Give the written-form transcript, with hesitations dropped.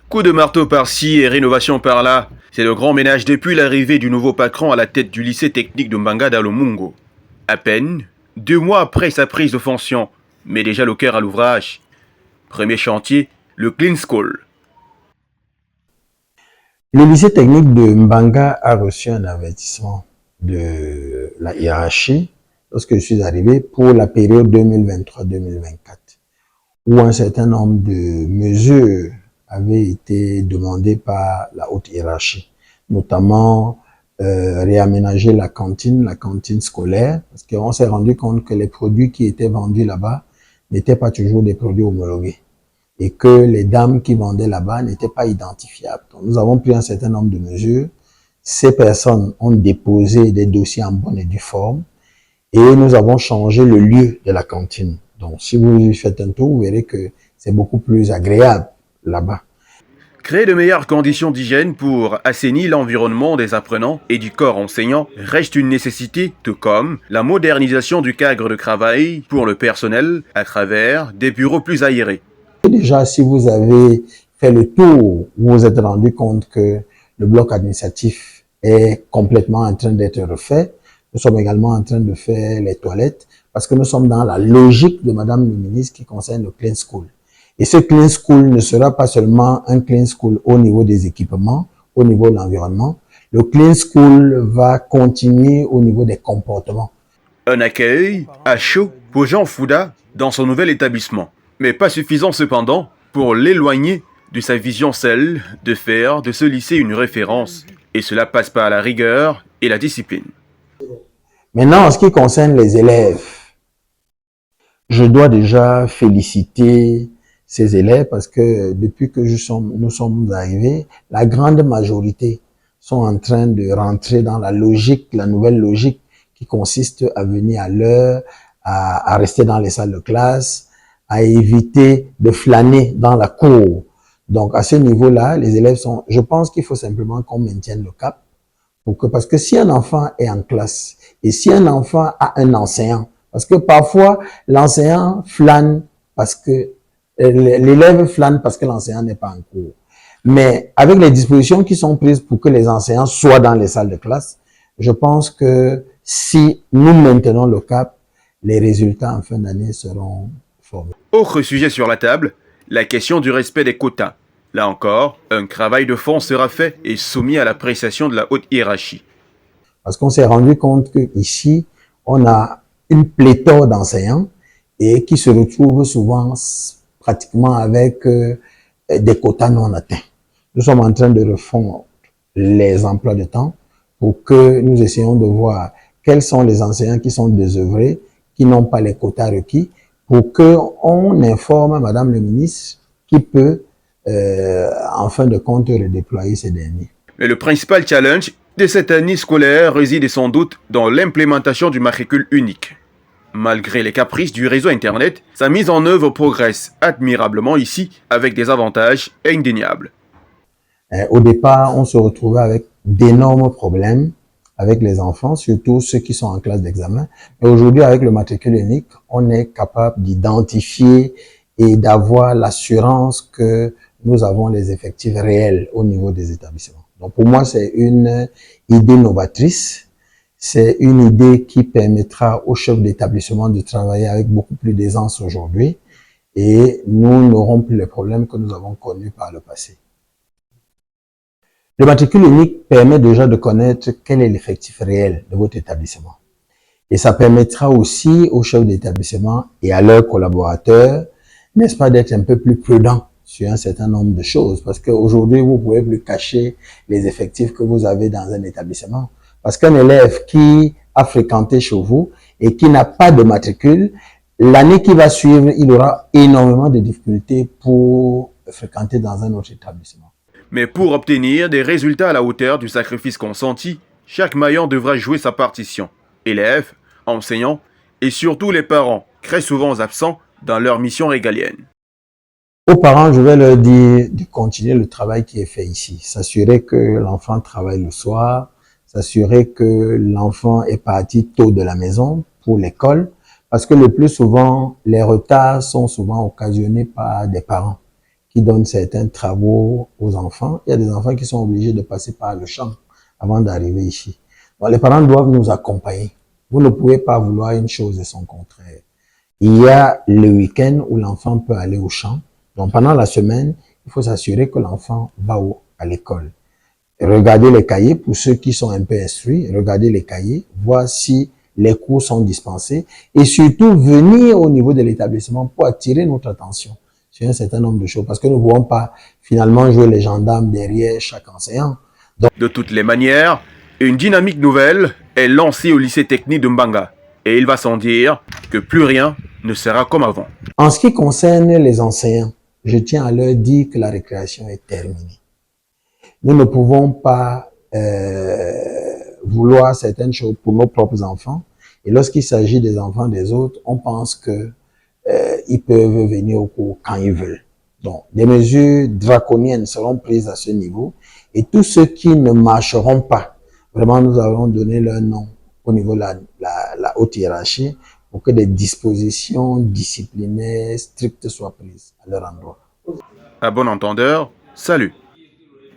Coup de marteau par-ci et rénovation par-là. C'est le grand ménage depuis l'arrivée du nouveau patron à la tête du lycée technique de Mbanga Mungo. À peine 2 mois après sa prise de fonction, mais déjà le cœur à l'ouvrage. Premier chantier, le Clean School. Le lycée technique de Mbanga a reçu un avertissement de la hiérarchie lorsque je suis arrivé pour la période 2023-2024, où un certain nombre de mesures avaient été demandées par la haute hiérarchie, notamment réaménager la cantine scolaire, parce qu'on s'est rendu compte que les produits qui étaient vendus là-bas n'étaient pas toujours des produits homologués et que les dames qui vendaient là-bas n'étaient pas identifiables. Donc, nous avons pris un certain nombre de mesures. Ces personnes ont déposé des dossiers en bonne et due forme et nous avons changé le lieu de la cantine. Donc, si vous faites un tour, vous verrez que c'est beaucoup plus agréable là-bas. Créer de meilleures conditions d'hygiène pour assainir l'environnement des apprenants et du corps enseignant reste une nécessité, tout comme la modernisation du cadre de travail pour le personnel à travers des bureaux plus aérés. Déjà, si vous avez fait le tour, vous vous êtes rendu compte que le bloc administratif est complètement en train d'être refait. Nous sommes également en train de faire les toilettes parce que nous sommes dans la logique de Madame le ministre qui concerne le Clean School. Et ce Clean School ne sera pas seulement un Clean School au niveau des équipements, au niveau de l'environnement. Le Clean School va continuer au niveau des comportements. Un accueil à chaud pour Jean Fouda dans son nouvel établissement. Mais pas suffisant cependant pour l'éloigner de sa vision, celle de faire de ce lycée une référence. Et cela passe par la rigueur et la discipline. Maintenant, en ce qui concerne les élèves, je dois déjà féliciter ces élèves parce que depuis que nous sommes arrivés, la grande majorité sont en train de rentrer dans la logique, la nouvelle logique qui consiste à venir à l'heure, à rester dans les salles de classe, à éviter de flâner dans la cour. Donc, à ce niveau-là, les élèves sont, je pense qu'il faut simplement qu'on maintienne le cap parce que si un enfant est en classe et si un enfant a un enseignant, parce que parfois, l'enseignant flâne parce que l'élève flâne parce que l'enseignant n'est pas en cours. Mais avec les dispositions qui sont prises pour que les enseignants soient dans les salles de classe, je pense que si nous maintenons le cap, les résultats en fin d'année seront formidables. Autre sujet sur la table, la question du respect des quotas. Là encore, un travail de fond sera fait et soumis à l'appréciation de la haute hiérarchie. Parce qu'on s'est rendu compte qu'ici, on a une pléthore d'enseignants et qui se retrouvent souvent pratiquement avec des quotas non atteints. Nous sommes en train de refondre les emplois de temps pour que nous essayons de voir quels sont les enseignants qui sont désœuvrés, qui n'ont pas les quotas requis, pour qu'on informe Madame le ministre qui peut, en fin de compte, redéployer ces derniers. Mais le principal challenge de cette année scolaire réside sans doute dans l'implémentation du matricule unique. Malgré les caprices du réseau Internet, sa mise en œuvre progresse admirablement ici avec des avantages indéniables. Au départ, on se retrouvait avec d'énormes problèmes avec les enfants, surtout ceux qui sont en classe d'examen. Mais aujourd'hui, avec le matricule unique, on est capable d'identifier et d'avoir l'assurance que nous avons les effectifs réels au niveau des établissements. Donc pour moi, c'est une idée novatrice. C'est une idée qui permettra aux chefs d'établissement de travailler avec beaucoup plus d'aisance aujourd'hui et nous n'aurons plus les problèmes que nous avons connus par le passé. Le matricule unique permet déjà de connaître quel est l'effectif réel de votre établissement. Et ça permettra aussi aux chefs d'établissement et à leurs collaborateurs, n'est-ce pas, d'être un peu plus prudents sur un certain nombre de choses. Parce qu'aujourd'hui, vous pouvez plus cacher les effectifs que vous avez dans un établissement. Parce qu'un élève qui a fréquenté chez vous et qui n'a pas de matricule, l'année qui va suivre, il aura énormément de difficultés pour fréquenter dans un autre établissement. Mais pour obtenir des résultats à la hauteur du sacrifice consenti, chaque maillon devra jouer sa partition. Élèves, enseignants et surtout les parents, très souvent absents dans leur mission régalienne. Aux parents, je vais leur dire de continuer le travail qui est fait ici. S'assurer que l'enfant travaille le soir, s'assurer que l'enfant est parti tôt de la maison pour l'école, parce que le plus souvent, les retards sont souvent occasionnés par des parents qui donnent certains travaux aux enfants. Il y a des enfants qui sont obligés de passer par le champ avant d'arriver ici. Donc, les parents doivent nous accompagner. Vous ne pouvez pas vouloir une chose et son contraire. Il y a le week-end où l'enfant peut aller au champ. Donc, pendant la semaine, il faut s'assurer que l'enfant va à l'école. Regardez les cahiers pour ceux qui sont un peu instruits. Regardez les cahiers, voir si les cours sont dispensés et surtout venir au niveau de l'établissement pour attirer notre attention sur un certain nombre de choses parce que nous ne pouvons pas finalement jouer les gendarmes derrière chaque enseignant. Donc, de toutes les manières, une dynamique nouvelle est lancée au lycée technique de Mbanga et il va sans dire que plus rien ne sera comme avant. En ce qui concerne les enseignants, je tiens à leur dire que la récréation est terminée. Nous ne pouvons pas vouloir certaines choses pour nos propres enfants. Et lorsqu'il s'agit des enfants des autres, on pense que ils peuvent venir au cours quand ils veulent. Donc, des mesures draconiennes seront prises à ce niveau. Et tous ceux qui ne marcheront pas, vraiment, nous allons donner leur nom au niveau de la haute hiérarchie pour que des dispositions disciplinaires strictes soient prises à leur endroit. À bon entendeur, salut.